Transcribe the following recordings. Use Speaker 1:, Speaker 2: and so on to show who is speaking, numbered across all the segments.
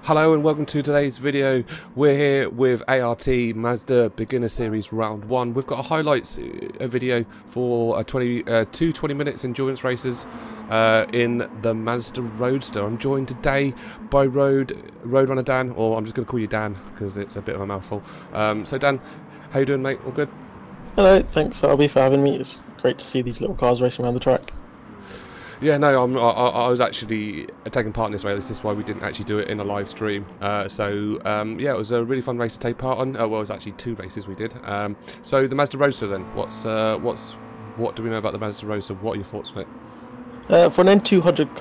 Speaker 1: Hello and welcome to today's video. We're here with ART Mazda Beginners Series Round 1. We've got a highlights video for 20 minutes endurance races in the Mazda Roadster. I'm joined today by RoadrunnerDan, or I'm just going to call you Dan because it's a bit of a mouthful. So Dan, how you doing, mate? All good?
Speaker 2: Hello, thanks Arbie for having me. It's great to see these little cars racing around the track.
Speaker 1: Yeah, no, I was actually taking part in this race. This is why we didn't actually do it in a live stream. Yeah, it was a really fun race to take part on. Well, it was actually 2 races we did. So the Mazda Roadster then, what do we know about the Mazda Roadster? What are your thoughts on it?
Speaker 2: For an N200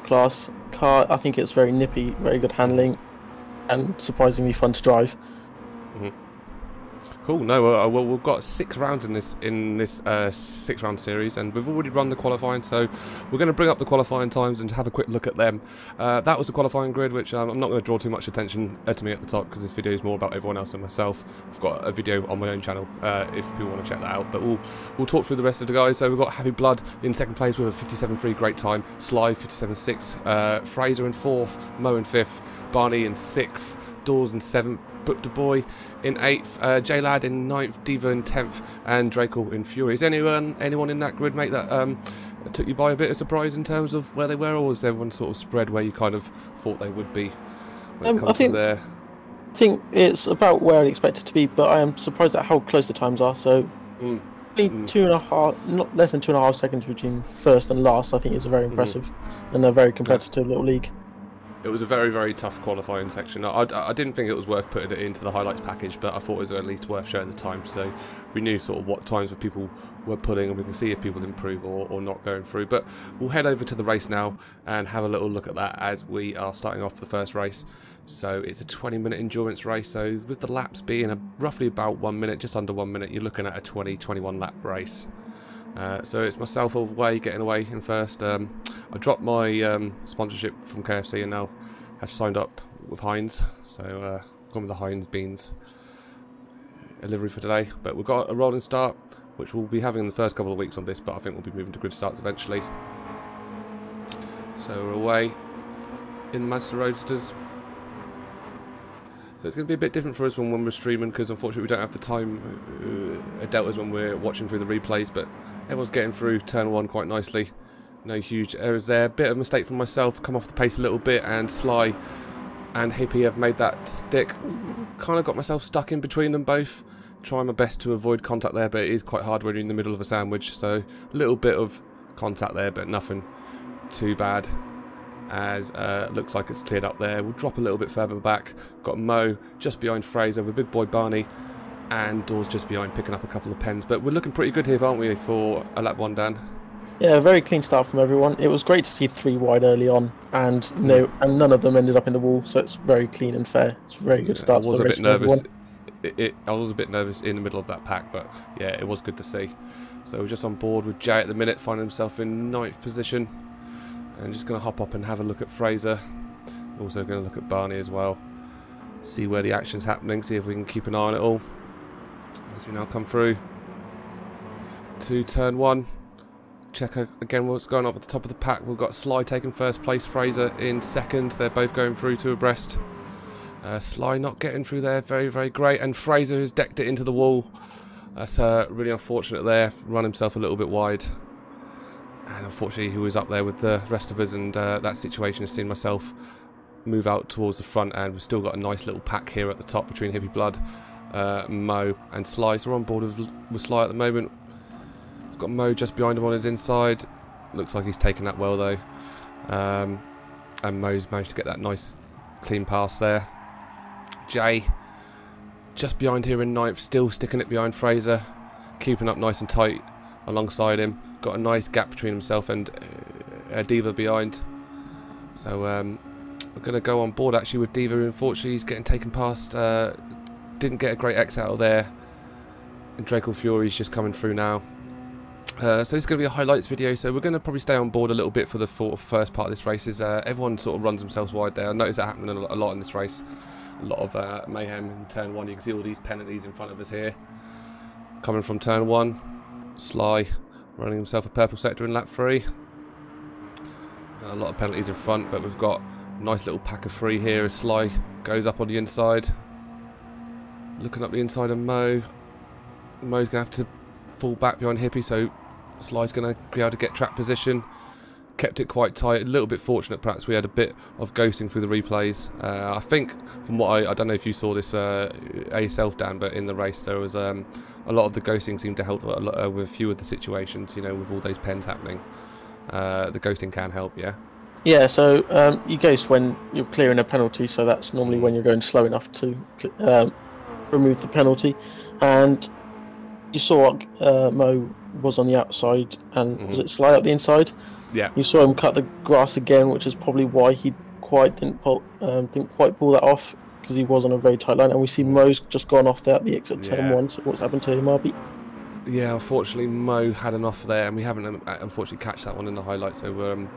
Speaker 2: class car, I think it's very nippy, very good handling, and surprisingly fun to drive.
Speaker 1: Cool. No, well, we've got 6 rounds in this 6-round series, and we've already run the qualifying, so we're going to bring up the qualifying times and have a quick look at them. That was the qualifying grid, which I'm not going to draw too much attention to me at the top because this video is more about everyone else than myself. I've got a video on my own channel if people want to check that out, but we'll talk through the rest of the guys. So we've got Happy Blood in 2nd place with a 57.3, great time. Sly 57.6, Fraser in 4th, Mo in 5th, Barney in 6th, Dawes in 7th, Book the Boy in 8th, J-Lad in 9th, Diva in 10th, and Draco in Fury. Is anyone in that grid, mate, that took you by a bit of surprise in terms of where they were, or was everyone sort of spread where you kind of thought they would be when it comes to there?
Speaker 2: I think it's about where I'd expect it to be, but I am surprised at how close the times are. So, 2.5, not less than 2.5 seconds between first and last. I think is very impressive and a very competitive little league.
Speaker 1: It was a very, very tough qualifying section. I didn't think it was worth putting it into the highlights package, but I thought it was at least worth showing the time, so we knew sort of what times of people were putting, and we can see if people improve or not going through. But we'll head over to the race now and have a little look at that as we are starting off the first race. So it's a 20-minute endurance race, so with the laps being roughly about 1 minute, just under 1 minute, you're looking at a 20-21 lap race. So it's myself getting away in first. I dropped my sponsorship from KFC and now have signed up with Heinz. So gone with the Heinz beans livery for today. But we've got a rolling start, which we'll be having in the first couple of weeks on this, but I think we'll be moving to grid starts eventually. So we're away in Mazda Roadsters. So it's going to be a bit different for us when we're streaming, because unfortunately we don't have the time deltas when we're watching through the replays, but everyone's getting through turn 1 quite nicely. No huge errors there. Bit of mistake from myself, come off the pace a little bit, and Sly and Hippie have made that stick. Kind of got myself stuck in between them both. Trying my best to avoid contact there, but it is quite hard when you're in the middle of a sandwich, so a little bit of contact there, but nothing too bad. As looks like it's cleared up there. We'll drop a little bit further back. Got Mo just behind Fraser with big boy Barney, and Dawes just behind picking up a couple of pens. But we're looking pretty good here, aren't we, for a lap 1, Dan?
Speaker 2: Yeah, a very clean start from everyone. It was great to see 3 wide early on, and none of them ended up in the wall, so it's very clean and fair. It's a very good start.
Speaker 1: I was a bit nervous. I was a bit nervous in the middle of that pack, but yeah, it was good to see. So we're just on board with Jay at the minute, finding himself in 9th position. And just going to hop up and have a look at Fraser. Also going to look at Barney as well. See where the action's happening. See if we can keep an eye on it all. As we now come through to turn 1. Check again what's going on at the top of the pack. We've got Sly taking 1st place. Fraser in 2nd. They're both going through to abreast. Sly not getting through there. Very, very great. And Fraser has decked it into the wall. That's really unfortunate there. Run himself a little bit wide. And unfortunately he was up there with the rest of us, and that situation has seen myself move out towards the front, and we've still got a nice little pack here at the top between Hippie Blood, Mo and Sly. So we're on board with Sly at the moment. He's got Mo just behind him on his inside. Looks like he's taken that well though. And Mo's managed to get that nice clean pass there. Jay just behind here in 9th, still sticking it behind Fraser, keeping up nice and tight alongside him. Got a nice gap between himself and Diva behind. So we're going to go on board actually with Diva. Unfortunately he's getting taken past. Didn't get a great X out of there. And Draco Fury's just coming through now. So this is going to be a highlights video, so we're going to probably stay on board a little bit for the first part of this race. Everyone sort of runs themselves wide there. I noticed that happening a lot in this race. A lot of mayhem in turn 1. You can see all these penalties in front of us here. Coming from turn 1, Sly running himself a purple sector in lap 3. A lot of penalties in front, but we've got Nice little pack of three here as Sly goes up on the inside. Looking up the inside of Mo. Mo's going to have to fall back behind Hippie, so Sly's going to be able to get track position. Kept it quite tight, a little bit fortunate perhaps we had a bit of ghosting through the replays. I think from what I don't know if you saw this yourself, Dan, but in the race there was a lot of the ghosting seemed to help with a few of the situations, you know, with all those pens happening. The ghosting can help, yeah?
Speaker 2: Yeah, so you ghost when you're clearing a penalty, so that's normally when you're going slow enough to remove the penalty. And you saw Mo was on the outside, and was it Sly up the inside?
Speaker 1: Yeah.
Speaker 2: You saw him cut the grass again, which is probably why he didn't quite pull that off, because he was on a very tight line. And we see Mo's just gone off there at the exit turn 1. So what's happened to him, Arbie?
Speaker 1: Yeah, unfortunately Mo had an off there, and we haven't unfortunately catch that one in the highlights. So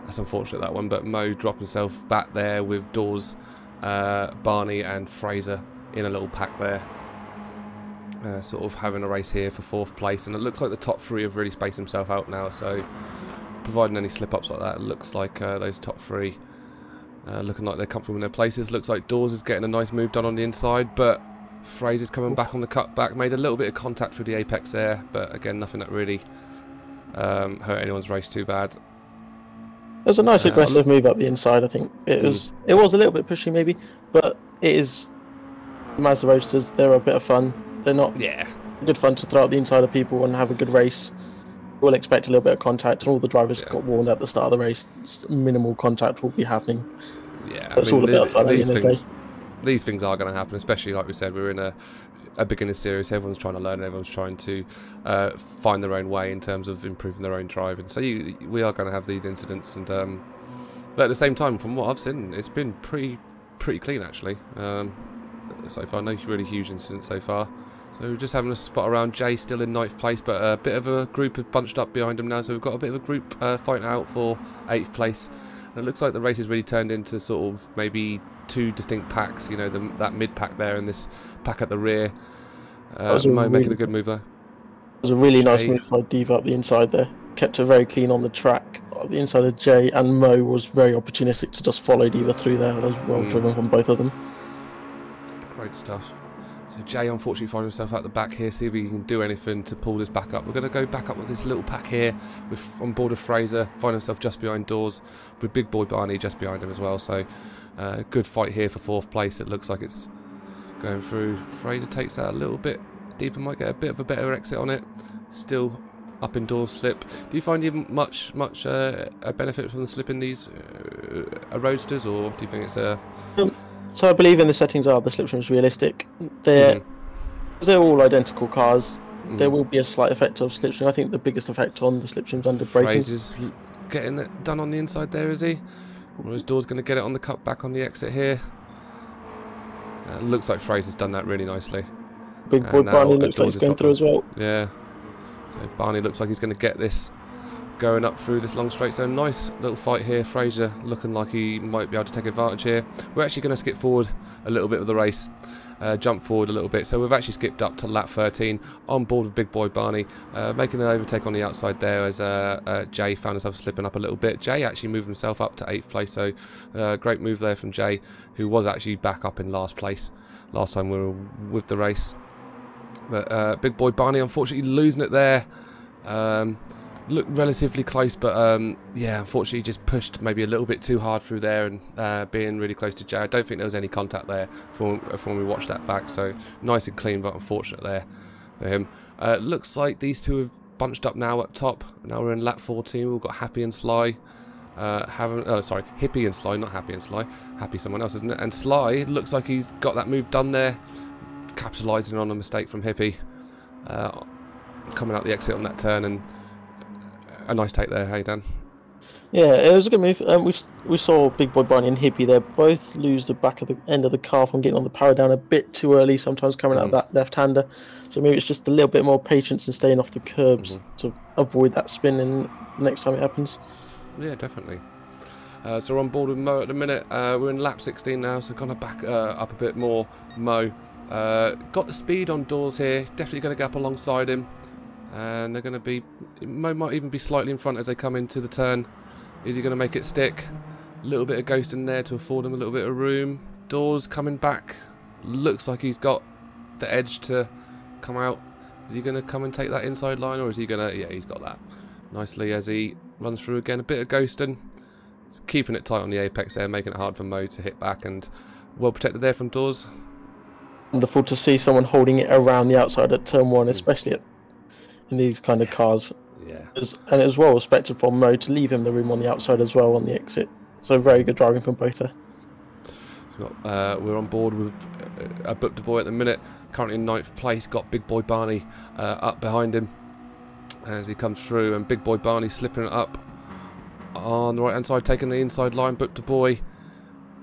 Speaker 1: that's unfortunate, that one. But Mo dropped himself back there with Dawes, Barney, and Fraser in a little pack there. Sort of having a race here for 4th place, and it looks like the top 3 have really spaced himself out now, so providing any slip-ups like that, it looks like those top 3 looking like they're comfortable in their places. Looks like Dawes is getting a nice move done on the inside, but Fraser's coming back on the cutback, made a little bit of contact through the apex there, but again nothing that really hurt anyone's race too bad.
Speaker 2: It was a nice aggressive move up the inside. I think it was a little bit pushy maybe, but it is Mazda Roadsters. They're a bit of fun. They're not good fun to throw out the inside of people and have a good race. We'll expect a little bit of contact, and all the drivers got warned at the start of the race. Minimal contact will be happening.
Speaker 1: Yeah,
Speaker 2: it's all a bit of fun at the end of the day.
Speaker 1: These things are going to happen, especially like we said, we're in a beginner series. Everyone's trying to learn, everyone's trying to find their own way in terms of improving their own driving. So we are going to have these incidents, and but at the same time, from what I've seen, it's been pretty clean actually. So far, no really huge incidents so far. So we're just having a spot around Jay, still in 9th place, but a bit of a group have bunched up behind him now. So we've got a bit of a group fighting out for 8th place. And it looks like the race has really turned into sort of maybe 2 distinct packs. You know, that mid pack there and this pack at the rear. Mo making a good move there.
Speaker 2: It was a really nice move by Diva up the inside there. Kept her very clean on the track. The inside of Jay, and Mo was very opportunistic to just follow Diva through there. That was well driven from both of them.
Speaker 1: Great stuff. So Jay unfortunately finds himself out the back here, see if he can do anything to pull this back up. We're going to go back up with this little pack here, on board of Fraser, find himself just behind Dawes, with Big Boy Barney just behind him as well. So good fight here for 4th place. It looks like it's going through. Fraser takes that a little bit deeper, might get a bit of a better exit on it. Still up in Dawes' slip. Do you find you much a benefit from the slip in these roadsters, or do you think it's a...
Speaker 2: So I believe in the settings the slipstream is realistic. They're all identical cars. There will be a slight effect of slipstream. I think the biggest effect on the slipstream is under braking.
Speaker 1: Fraser's getting it done on the inside there, is he? Whereas Dawes going to get it on the cut back on the exit here. Looks like Fraser's done that really nicely.
Speaker 2: Big Boy Barney looks like he's going through as well.
Speaker 1: Yeah. So Barney looks like he's going to get this going up through this long straight. So nice little fight here. Fraser looking like he might be able to take advantage here. We're actually going to skip forward a little bit of the race, jump forward a little bit. So we've actually skipped up to lap 13 on board with Big Boy Barney, making an overtake on the outside there as Jay found himself slipping up a little bit. Jay actually moved himself up to 8th place, so great move there from Jay, who was actually back up in last place last time we were with the race. But Big Boy Barney unfortunately losing it there. Looked relatively close, but yeah, unfortunately just pushed maybe a little bit too hard through there, and being really close to Jay. I don't think there was any contact there from when we watched that back, so nice and clean, but unfortunate there for him. Looks like these two have bunched up now up top. Now we're in lap 14. We've got Happy and Sly. Sorry, Hippie and Sly, not Happy and Sly. Happy someone else, isn't it? And Sly looks like he's got that move done there, capitalising on a mistake from Hippie, coming out the exit on that turn, and a nice take there. Hey Dan.
Speaker 2: Yeah, it was a good move. We saw Big Boy Barney and Hippie there both lose the back of the end of the car from getting on the power down a bit too early, sometimes coming out of that left-hander. So maybe it's just a little bit more patience and staying off the curbs to avoid that spin in the next time it happens.
Speaker 1: Yeah, definitely. So we're on board with Mo at the minute. We're in lap 16 now, so kind of back up a bit more. Mo got the speed on Dawes here. Definitely going to get up alongside him. And they're going to be... Mo might even be slightly in front as they come into the turn. Is he going to make it stick? A little bit of ghost in there to afford him a little bit of room. Dawes coming back. Looks like he's got the edge to come out. Is he going to come and take that inside line, or is he going to... Yeah, he's got that. Nicely as he runs through again. A bit of ghosting. He's keeping it tight on the apex there, making it hard for Mo to hit back, and well protected there from Dawes.
Speaker 2: Wonderful to see someone holding it around the outside at turn 1, especially in these kind of cars.
Speaker 1: Yeah.
Speaker 2: And it was well respected for Mo to leave him the room on the outside as well on the exit. So very good driving from both there.
Speaker 1: We're on board with a Book Du Bois at the minute. Currently in 9th place. Got Big Boy Barney up behind him as he comes through. And Big Boy Barney slipping it up on the right hand side, taking the inside line. Book Du Bois.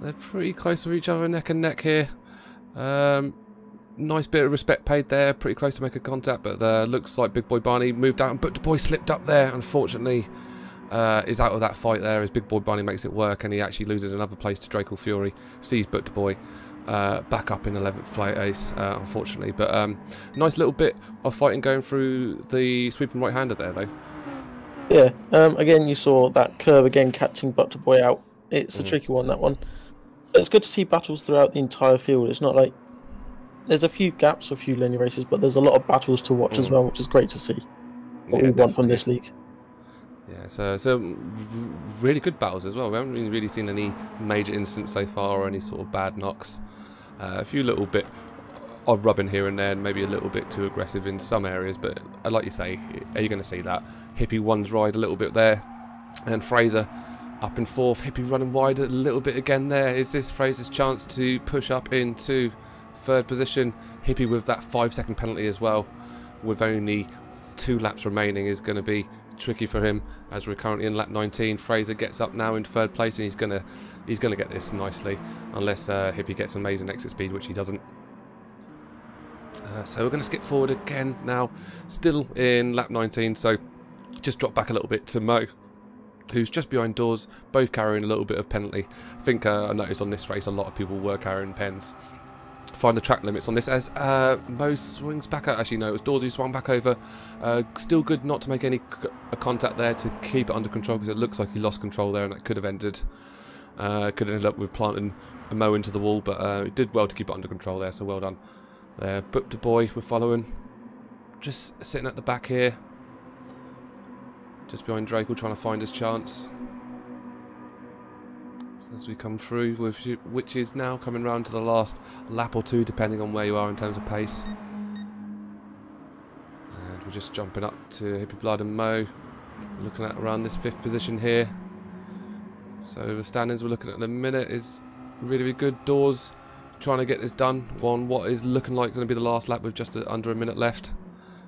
Speaker 1: They're pretty close to each other, neck and neck here. Nice bit of respect paid there. Pretty close to making contact, but looks like Big Boy Barney moved out and Book Du Bois slipped up there. Unfortunately, is out of that fight there as Big Boy Barney makes it work, and he actually loses another place to Draco Fury. Sees Book Du Bois back up in 11th place, unfortunately. But nice little bit of fighting going through the sweeping right-hander there, though.
Speaker 2: Yeah, again, you saw that curve again catching Book Du Bois out. It's a tricky one, that one. But it's good to see battles throughout the entire field. It's not like... There's a few gaps, a few linear races, but there's a lot of battles to watch as well, which is great to see. What we want from this league.
Speaker 1: Yeah, so really good battles as well. We haven't really seen any major incidents so far or any sort of bad knocks. A few little bit of rubbing here and there, and maybe a little bit too aggressive in some areas, but like you say, are you going to see that? Hippie one's ride a little bit there, and Fraser up in 4th. Hippie running wide a little bit again there. Is this Fraser's chance to push up into 3rd position? Hippie with that 5-second penalty as well, with only 2 laps remaining, is going to be tricky for him as we're currently in lap 19. Fraser gets up now in 3rd place, and he's gonna get this nicely, unless Hippie gets amazing exit speed, which he doesn't. So we're going to skip forward again now, still in lap 19. So just drop back a little bit to Mo, who's just behind Dawes, both carrying a little bit of penalty. I think I noticed on this race a lot of people were carrying pens. Find the track limits on this as Mo swings back out. Actually no, it was Dawes who swung back over. Still good not to make any contact there to keep it under control, because it looks like he lost control there, and that could have ended up with planting a Mo into the wall, but he did well to keep it under control there, so well done there. Book Du Bois we're following, just sitting at the back here, just behind Draco, trying to find his chance as we come through, which is now coming round to the last lap or 2, depending on where you are in terms of pace. And we're just jumping up to Hippie Blood and Mo, looking at around this 5th position here. So the standings we're looking at in a minute is really, really good. Dawes trying to get this done on what is looking like going to be the last lap with just under a minute left.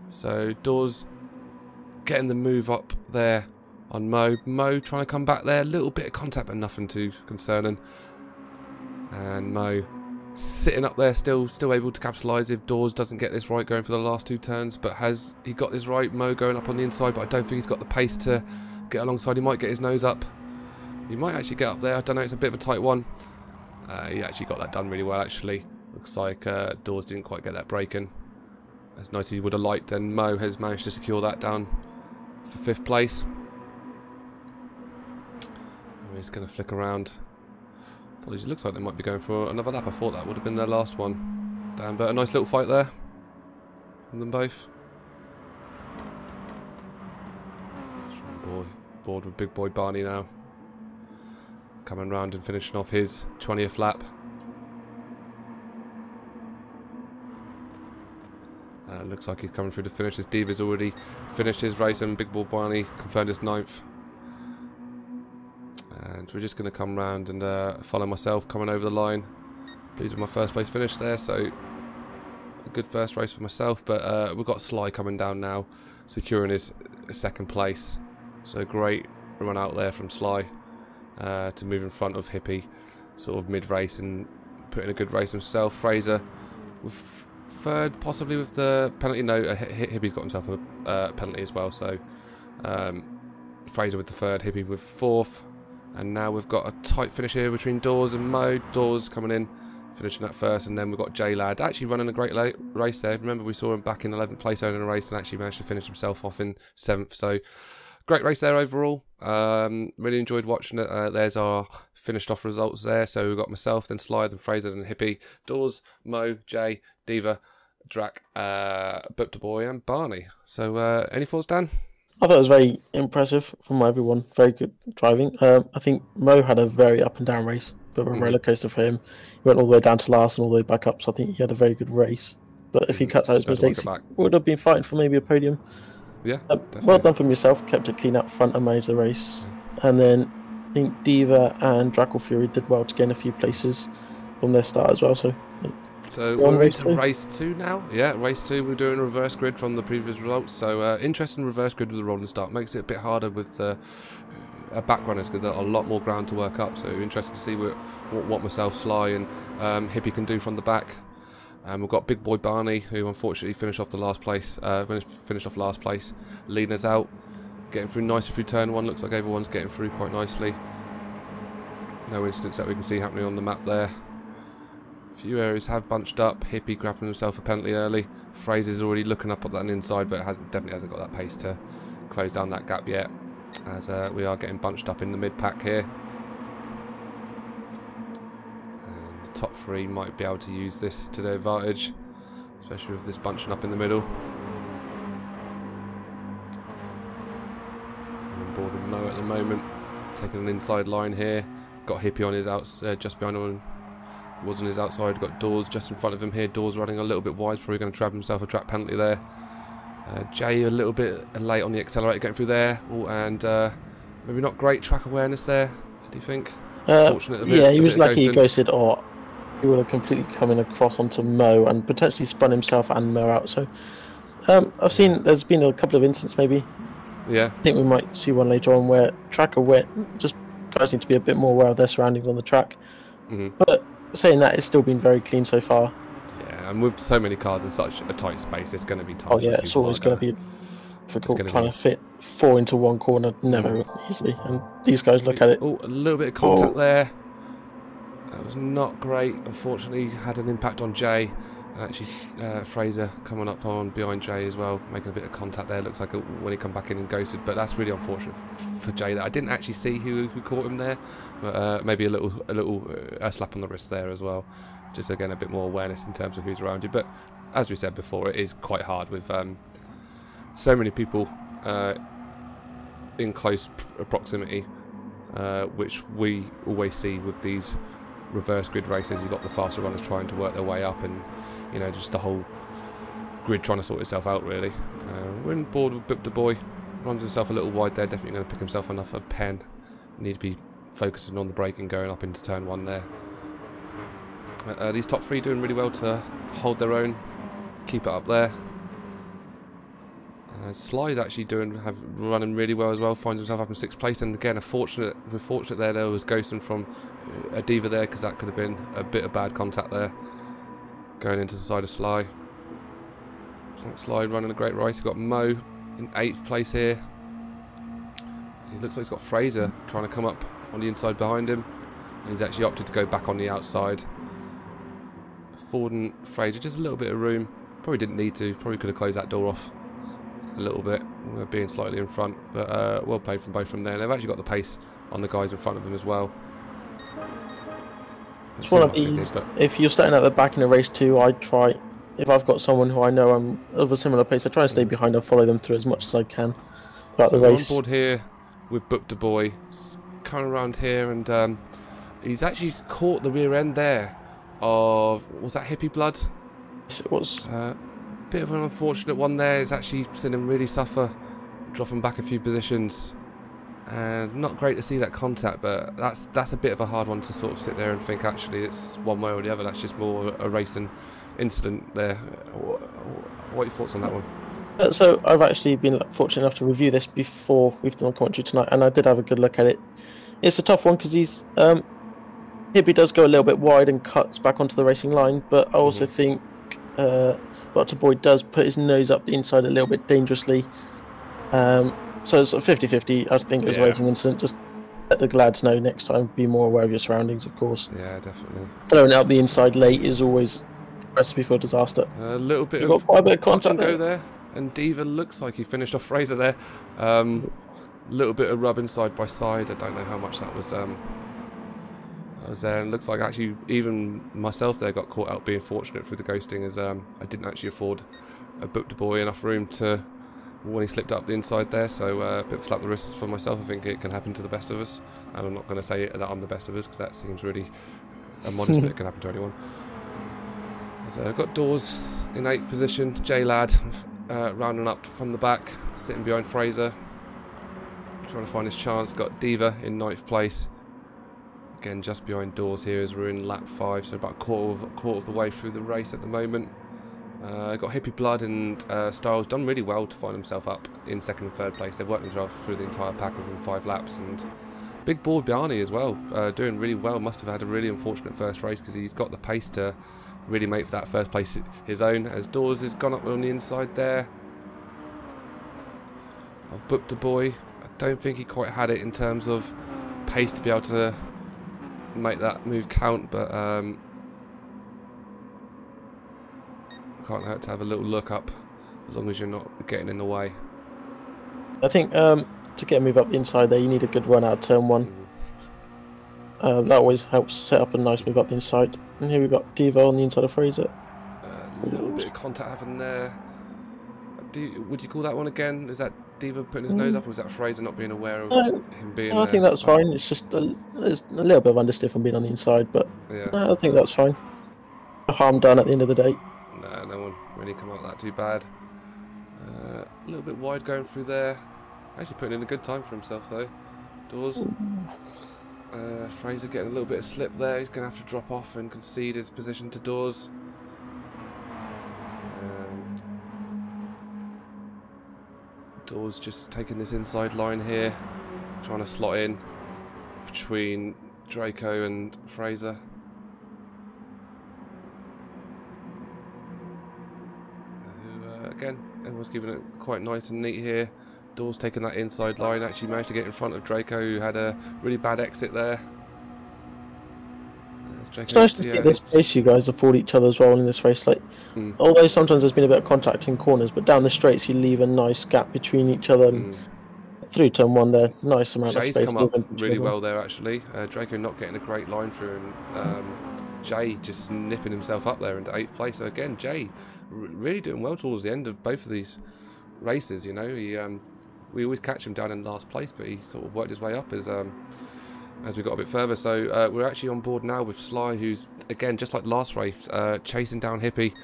Speaker 1: So Dawes getting the move up there on Mo. Mo trying to come back there, a little bit of contact but nothing too concerning. And Mo sitting up there, still able to capitalise if Dawes doesn't get this right going for the last 2 turns. But has he got this right? Mo going up on the inside, but I don't think he's got the pace to get alongside. He might get his nose up. He might actually get up there. I don't know, it's a bit of a tight one. He actually got that done really well, actually. Looks like Dawes didn't quite get that break in as nice as he would have liked, and Mo has managed to secure that down for 5th place. We're just going to flick around. Apologies, it looks like they might be going for another lap. I thought that would have been their last one. Damn, but a nice little fight there from them both. Board with Big Boy Barney now, coming round and finishing off his 20th lap. Looks like he's coming through to finish. His Diva's already finished his race, and Big Boy Barney confirmed his 9th. And we're just going to come round and follow myself coming over the line. Pleased with my 1st place finish there, so a good first race for myself. But we've got Sly coming down now, securing his 2nd place. So great run out there from Sly to move in front of Hippie, sort of mid-race, and put in a good race himself. Fraser with 3rd, possibly with the penalty. No, Hippie's got himself a penalty as well. So Fraser with the 3rd, Hippie with 4th. And now we've got a tight finish here between Dawes and Mo. Dawes coming in, finishing that 1st, and then we've got J-Lad actually running a great race there. Remember, we saw him back in 11th place earning a race and actually managed to finish himself off in 7th. So great race there overall. Really enjoyed watching it. There's our finished off results there. So we've got myself, then Sly, then Fraser, then Hippie, Dawes, Mo, Jay, Diva, Drac, Boop the Boy, and Barney. So any thoughts, Dan?
Speaker 2: I thought it was very impressive from everyone. Very good driving. I think Mo had a very up and down race, bit of a roller coaster for him. He went all the way down to last and all the way back up, so I think he had a very good race. But if he cuts out his mistakes, he would have been fighting for maybe a podium.
Speaker 1: Yeah,
Speaker 2: well done from yourself. Kept it clean up front and managed the race. And then I think Diva and Drackle Fury did well to gain a few places from their start as well. So
Speaker 1: we're into race 2 now. Yeah, race 2. We're doing reverse grid from the previous results. So interesting reverse grid with the rolling start. Makes it a bit harder with back runners because there's a lot more ground to work up. So interested to see what myself, Sly, and Hippie can do from the back. We've got Big Boy Barney, who unfortunately finished off the last place. Finished off last place, leading us out, getting through nicely through turn 1. Looks like everyone's getting through quite nicely. No incidents that we can see happening on the map there. A few areas have bunched up. Hippie grabbing himself a penalty early. Fraser's already looking up at that inside, but definitely hasn't got that pace to close down that gap yet. As we are getting bunched up in the mid pack here. Top 3 might be able to use this to their advantage, especially with this bunching up in the middle. I'm on board with Mo at the moment, taking an inside line here. Got Hippie on his outside, just behind him. Was on his outside. Got Dawes just in front of him here. Dawes running a little bit wide, probably going to trap himself a track penalty there. Jay a little bit late on the accelerator, getting through there. Oh, and maybe not great track awareness there. Do you think?
Speaker 2: Yeah, he was lucky he ghosted, or he would have completely coming across onto Mo and potentially spun himself and Mo out. So I've seen there's been a couple of incidents maybe.
Speaker 1: Yeah.
Speaker 2: I think we might see one later on where tracker just guys need to be a bit more aware of their surroundings on the track. But saying that, it's still been very clean so far.
Speaker 1: Yeah, and with so many cars in such a tight space, it's going to be tight.
Speaker 2: Oh yeah, it's always going to be difficult trying to fit 4 into one corner, never easily. And these guys look at it.
Speaker 1: Oh, a little bit of contact there. That was not great. Unfortunately, had an impact on Jay. And actually, Fraser coming up on behind Jay as well, making a bit of contact there. Looks like when he come back in and ghosted, but that's really unfortunate for Jay. That I didn't actually see who caught him there, but maybe a little slap on the wrist there as well. Just again a bit more awareness in terms of who's around you. But as we said before, it is quite hard with so many people in close proximity, which we always see with these reverse grid races. You've got the faster runners trying to work their way up, and you know, just the whole grid trying to sort itself out really. We're on board with Boop the Boy. Runs himself a little wide there, definitely going to pick himself enough a pen. Need to be focusing on the braking going up into turn 1 there. These top 3 doing really well to hold their own, keep it up there. Sly's actually running really well as well, finds himself up in 6th place, and again we're fortunate there was ghosting from a Diva there, because that could have been a bit of bad contact there going into the side of Sly. Sly running a great race. We've got Mo in 8th place here. He looks like he's got Fraser trying to come up on the inside behind him, and he's actually opted to go back on the outside. Ford and Fraser, just a little bit of room. Probably didn't need to, probably could have closed that door off a little bit, being slightly in front, but well played from both from there. They've actually got the pace on the guys in front of them as well.
Speaker 2: It's one of these, if you're starting at the back in a race 2, I try, if I've got someone who I know I'm of a similar pace, I try and stay behind and follow them through as much as I can throughout the race.
Speaker 1: On board here with Boop the Boy, coming around here, and he's actually caught the rear end there of, was that Hippie Blood?
Speaker 2: Yes, it was.
Speaker 1: Bit of an unfortunate one there. It's actually seen him really suffer, dropping back a few positions, and not great to see that contact. But that's a bit of a hard one to sort of sit there and think actually it's one way or the other. That's just more a racing incident there. What are your thoughts on that one?
Speaker 2: So I've actually been fortunate enough to review this before we've done commentary tonight, and I did have a good look at it. It's a tough one because he's Hippie does go a little bit wide and cuts back onto the racing line, but I also think Dr. Boyd does put his nose up the inside a little bit dangerously. So it's a 50-50. I think it was a racing incident. Just let the lads know next time. Be more aware of your surroundings, of course.
Speaker 1: Yeah, definitely.
Speaker 2: Throwing out the inside late is always a recipe for disaster.
Speaker 1: A little bit
Speaker 2: of quite a bit of contact
Speaker 1: there. And Diva looks like he finished off Fraser there. Little bit of rubbing side by side. I don't know how much that was I was there, and it looks like actually even myself there got caught out being fortunate through the ghosting, as I didn't actually afford a booked boy enough room to when he slipped up the inside there, so a bit of a slap the wrists for myself. I think it can happen to the best of us, and I'm not going to say that I'm the best of us, because that seems really a modest, but it can happen to anyone. So I've got Dawes in 8th position, J-Lad rounding up from the back, sitting behind Fraser, trying to find his chance. Got Diva in 9th place, again just behind Dawes here as we're in lap 5, so about a quarter of the way through the race at the moment. Got Hippie Blood and Styles done really well to find himself up in 2nd and 3rd place. They've worked themselves through the entire pack within 5 laps, and big board Barney as well, doing really well. Must have had a really unfortunate first race, because he's got the pace to really make for that first place his own, as Dawes has gone up on the inside there. I've booked a boy. I don't think he quite had it in terms of pace to be able to make that move count, but can't hurt to have a little look up, as long as you're not getting in the way.
Speaker 2: I think to get a move up the inside there, you need a good run out of turn 1. That always helps set up a nice move up the inside. And here we've got Diva on the inside of Fraser.
Speaker 1: A little bit of contact happened there. Would you call that one again? Is that Diva putting his nose up, or was that Fraser not being aware of him being
Speaker 2: I think that's fine. It's just there's a little bit of understiff on being on the inside, but
Speaker 1: yeah.
Speaker 2: I think that's fine. No harm done at the end of the day.
Speaker 1: No, no one really come out that too bad. A little bit wide going through there. Actually putting in a good time for himself though. Dawes. Fraser getting a little bit of slip there. He's going to have to drop off and concede his position to Dawes. And Dawes just taking this inside line here, trying to slot in between Draco and Fraser. Again, everyone's keeping it quite nice and neat here. Dawes taking that inside line, actually managed to get in front of Draco, who had a really bad exit there.
Speaker 2: It's nice to see the space you guys afford each other as well in this race. Like, although sometimes there's been a bit of contact in corners, but down the straights you leave a nice gap between each other. And through turn 1 there, nice amount of space.
Speaker 1: Jay's come up really well there actually. Draco not getting a great line through, and Jay just nipping himself up there into 8th place. So again, Jay really doing well towards the end of both of these races. You know, we always catch him down in last place, but he sort of worked his way up as we got a bit further. So we're actually on board now with Sly, who's again just like last race, chasing down Hippie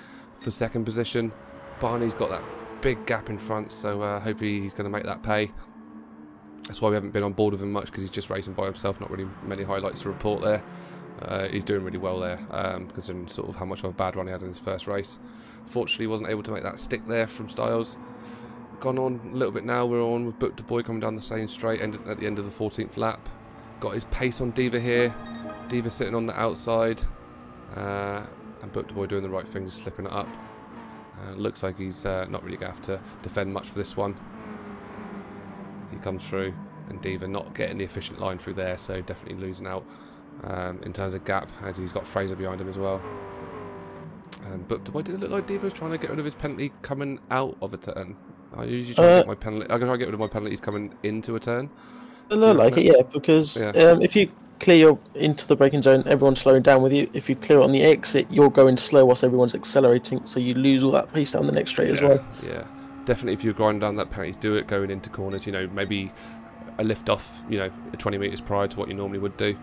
Speaker 1: for 2nd position. Barney's got that big gap in front, so I hope he's going to make that pay. That's why we haven't been on board with him much, because he's just racing by himself. Not really many highlights to report there. He's doing really well there, considering sort of how much of a bad run he had in his first race. Fortunately, he wasn't able to make that stick there from Styles. Gone on a little bit now. We're on with Book the Boy coming down the same straight at the end of the 14th lap. Got his pace on Diva here. Diva sitting on the outside, and Book the Boy doing the right thing, just slipping it up. Looks like he's not really going to have to defend much for this one. He comes through, and Diva not getting the efficient line through there, so definitely losing out in terms of gap, as he's got Fraser behind him as well. But why did it look like Diva was trying to get rid of his penalty coming out of a turn? I usually try to get my penalty. I'm going to try to get rid of my penalties coming into a turn.
Speaker 2: I look like it, yeah, because if you clear into the braking zone, everyone's slowing down with you. If you clear it on the exit, you're going slow whilst everyone's accelerating, so you lose all that pace down the next straight as well.
Speaker 1: Yeah, definitely. If you're grinding down that penalties, do it going into corners. You know, maybe a lift off. You know, 20 metres prior to what you normally would do.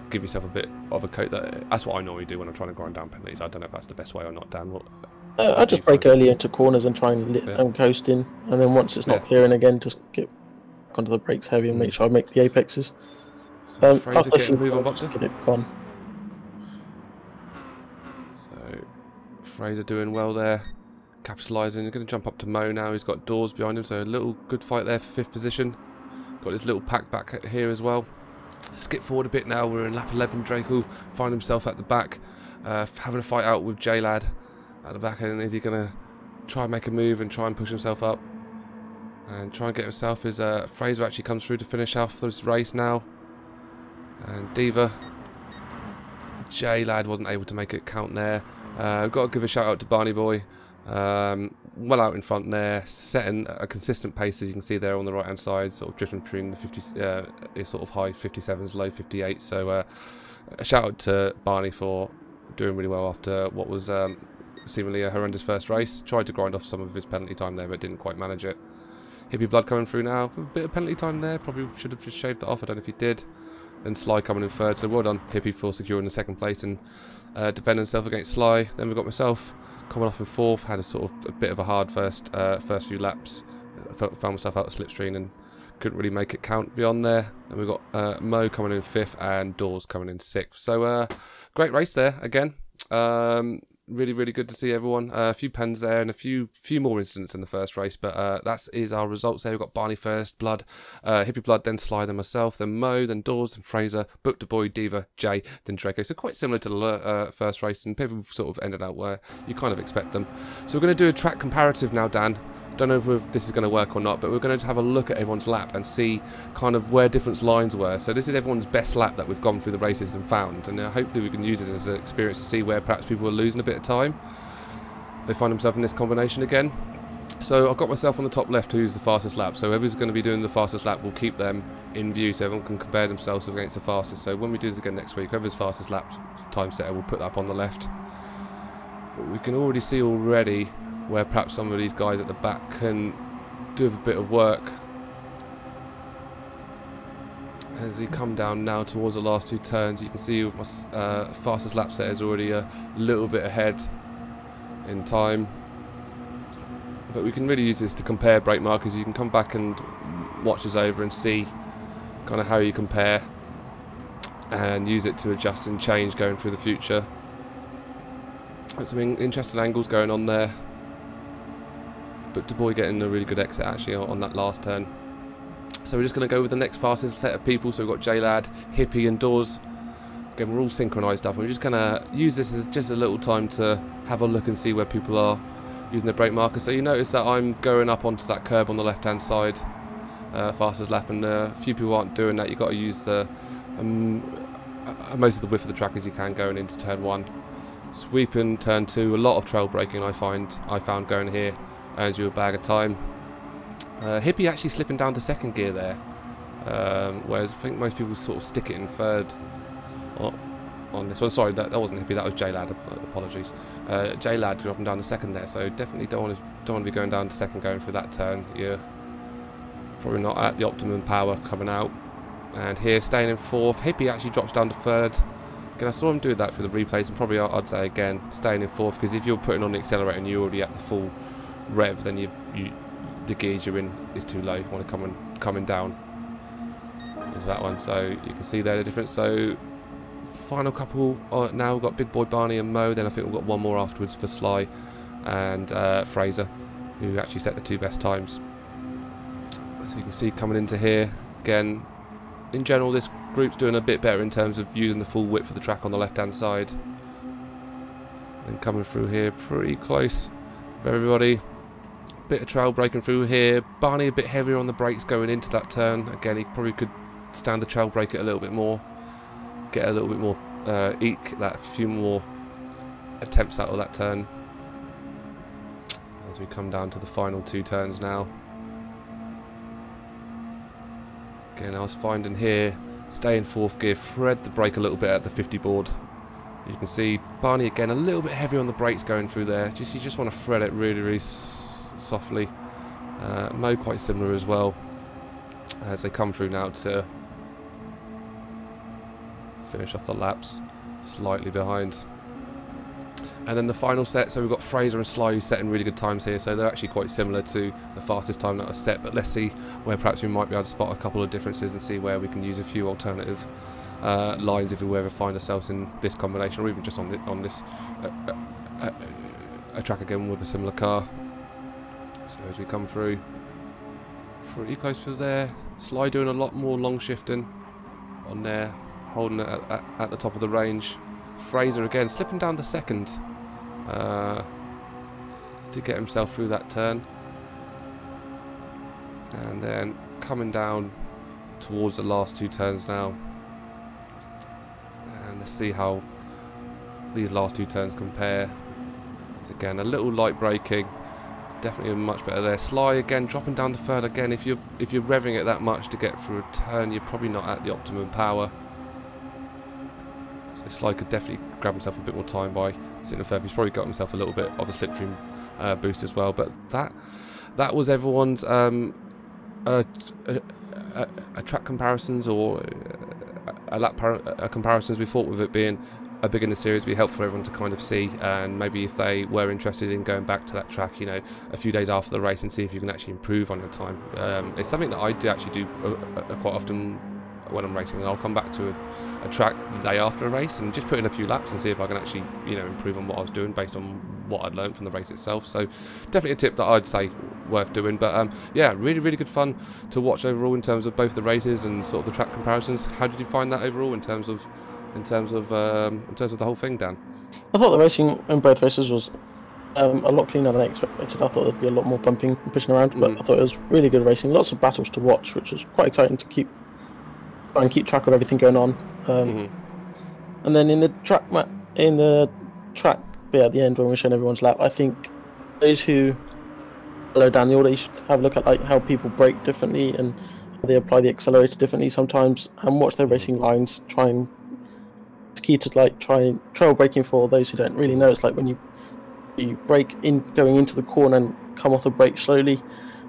Speaker 1: Give yourself a bit of a coat. That's what I normally do when I'm trying to grind down penalties. I don't know if that's the best way or not, Dan.
Speaker 2: I just brake early into corners and try and coast in, and then once it's not clearing again, just get onto the brakes heavy and make sure I make the apexes.
Speaker 1: So Fraser getting a move on Buckner.
Speaker 2: Get it gone.
Speaker 1: So Fraser doing well there, capitalising. Going to jump up to Mo now. He's got Dawes behind him, so a little good fight there for 5th position. Got his little pack back here as well. Skip forward a bit now. We're in lap 11. Draco find himself at the back, having a fight out with J-Lad at the back end. Is he going to try and make a move and try and push himself up and try and get himself? As Fraser actually comes through to finish off this race now, and Diva, J-Lad wasn't able to make it count there. I've got to give a shout out to Barney Boy. Well out in front there, setting a consistent pace, as you can see there on the right hand side, sort of drifting between the 50, sort of high 57s, low 58. So a shout out to Barney for doing really well after what was seemingly a horrendous first race. Tried to grind off some of his penalty time there, but didn't quite manage it. Hippie Blood coming through now. A bit of penalty time there. Probably should have just shaved it off. I don't know if he did. And Sly coming in third. So well done, Hippie, for securing the second place and defending himself against Sly. Then we've got myself coming off in fourth. Had a sort of a bit of a hard first few laps. Found myself out of slipstream and couldn't really make it count beyond there. And we've got Mo coming in fifth and Dawes coming in sixth. So great race there again. Really, really good to see everyone. A few pens there and a few more incidents in the first race, but that is our results there. We've got Barney first, Blood, Hippie Blood, then Sly, then myself, then Mo, then Dawes, then Fraser, Book the Boy, Diva, Jay, then Draco. So quite similar to the first race, and people sort of ended out where you kind of expect them. So we're going to do a track comparative now, Dan. Don't know if this is going to work or not, but we're going to have a look at everyone's lap and see kind of where different lines were. So this is everyone's best lap that we've gone through the races and found, and hopefully we can use it as an experience to see where perhaps people are losing a bit of time. They find themselves in this combination again. So I've got myself on the top left who's the fastest lap, so whoever's going to be doing the fastest lap will keep them in view so everyone can compare themselves against the fastest. So when we do this again next week, whoever's fastest lap time setter will put that up on the left. But we can already see where perhaps some of these guys at the back can do a bit of work as they come down now towards the last two turns. You can see my fastest lap set is already a little bit ahead in time, but we can really use this to compare brake markers. You can come back and watch us over and see kind of how you compare and use it to adjust and change going through the future. There's some interesting angles going on there. But Du Bois getting a really good exit actually on that last turn. So we're just going to go with the next fastest set of people. So we've got J-Lad, Hippie and Dawes. Again, we're all synchronised up. And we're just going to use this as just a little time to have a look and see where people are using the brake marker. So you notice that I'm going up onto that curb on the left-hand side, fastest lap, and a few people aren't doing that. You've got to use the most of the width of the track as you can going into turn 1. Sweeping turn 2, a lot of trail braking I found going here. Earns you a bag of time. Hippie actually slipping down to second gear there, whereas I think most people sort of stick it in third on this one. Sorry, that wasn't Hippie, that was J-Lad. Apologies. J-Lad dropping down to second there, so definitely don't want to be going down to second going through that turn. You're probably not at the optimum power coming out. And here, staying in fourth. Hippie actually drops down to third. Again, I saw him do that for the replays, and probably I'd say again, staying in fourth, because if you're putting on the accelerator and you're already at the full rev, then the gears you're in is too low. You want to coming down. There's that one. So you can see there the difference. So final couple now we've got Big Boy Barney and Mo. Then I think we've got one more afterwards for Sly and Fraser, who actually set the two best times. So you can see coming into here again. In general, this group's doing a bit better in terms of using the full width of the track on the left-hand side. And coming through here, pretty close for everybody. Bit of trail breaking through here. Barney a bit heavier on the brakes going into that turn. Again, he probably could stand the trail brake it a little bit more, get a little bit more eke that few more attempts out of that turn. As we come down to the final two turns now. Again, I was finding here, stay in fourth gear, thread the brake a little bit at the 50 board. You can see Barney again a little bit heavier on the brakes going through there. You just want to thread it really, really softly. Mo quite similar as well as they come through now to finish off the laps, slightly behind. And then the final set, so we've got Fraser and Sly who's setting really good times here, so they're actually quite similar to the fastest time that was set, but let's see where perhaps we might be able to spot a couple of differences and see where we can use a few alternative lines if we ever find ourselves in this combination, or even just on this a track again with a similar car. So as we come through, pretty close to there. Sly doing a lot more long shifting on there, holding it at the top of the range. Fraser again slipping down to second to get himself through that turn, and then coming down towards the last two turns now. And let's see how these last two turns compare. Again, a little light braking, definitely much better there. Sly again dropping down to third. Again, if you're revving it that much to get through a turn, you're probably not at the optimum power. So Sly could definitely grab himself a bit more time by sitting further. He's probably got himself a little bit of a slipstream boost as well. But that was everyone's track comparisons or comparisons. We thought with it being a beginner series, it'd be helpful for everyone to kind of see, and maybe if they were interested in going back to that track, you know, a few days after the race, and see if you can actually improve on your time. It's something that I do actually do quite often when I'm racing. I'll come back to a track the day after a race and just put in a few laps and see if I can actually, you know, improve on what I was doing based on what I'd learned from the race itself. So definitely a tip that I'd say worth doing. But yeah, really good fun to watch overall in terms of both the races and sort of the track comparisons. How did you find that overall in terms of the whole thing, Dan?
Speaker 2: I thought the racing in both races was a lot cleaner than I expected. I thought there'd be a lot more bumping and pushing around, but I thought it was really good racing. Lots of battles to watch, which was quite exciting to try and keep track of everything going on. And then in the track bit at the end when we're showing everyone's lap, I think those who follow Dan the order, you should have a look at like how people brake differently and how they apply the accelerator differently sometimes, and watch their racing lines. It's key to like try trail braking. For those who don't really know, it's like when you brake in going into the corner and come off the brake slowly,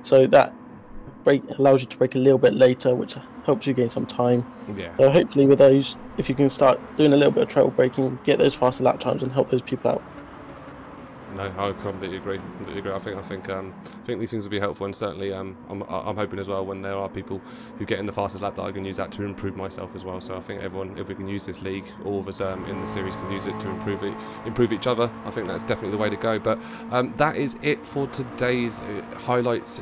Speaker 2: so that brake allows you to brake a little bit later, which helps you gain some time.
Speaker 1: Yeah.
Speaker 2: So hopefully with those, if you can start doing a little bit of trail braking, get those faster lap times and help those people out.
Speaker 1: No, I completely agree. I think these things will be helpful, and certainly I'm hoping as well when there are people who get in the fastest lap that I can use that to improve myself as well. So I think everyone, if we can use this league, all of us in the series can use it to improve each other. I think that's definitely the way to go. But that is it for today's highlights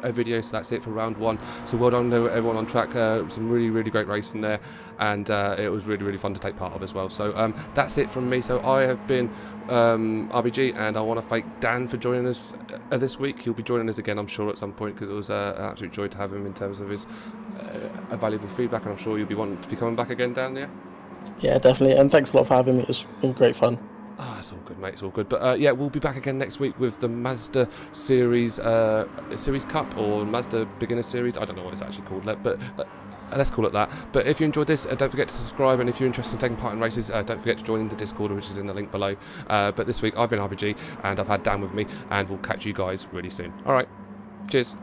Speaker 1: video. So that's it for round one. So well done to everyone on track. Some really great racing there, and it was really fun to take part of as well. So that's it from me. So I have been ArbieG, and I want to thank Dan for joining us this week. He'll be joining us again, I'm sure, at some point, because it was an absolute joy to have him in terms of his valuable feedback, and I'm sure you'll be wanting to be coming back again, Dan. Yeah,
Speaker 2: definitely, and thanks a lot for having me. It's been great fun.
Speaker 1: It's all good, mate. It's all good. But yeah, we'll be back again next week with the Mazda Series Cup, or Mazda Beginners Series. I don't know what it's actually called, but let's call it that. But if you enjoyed this, don't forget to subscribe, and if you're interested in taking part in races, don't forget to join the Discord, which is in the link below. But this week I've been ArbieG, and I've had Dan with me, and we'll catch you guys really soon. Alright, cheers.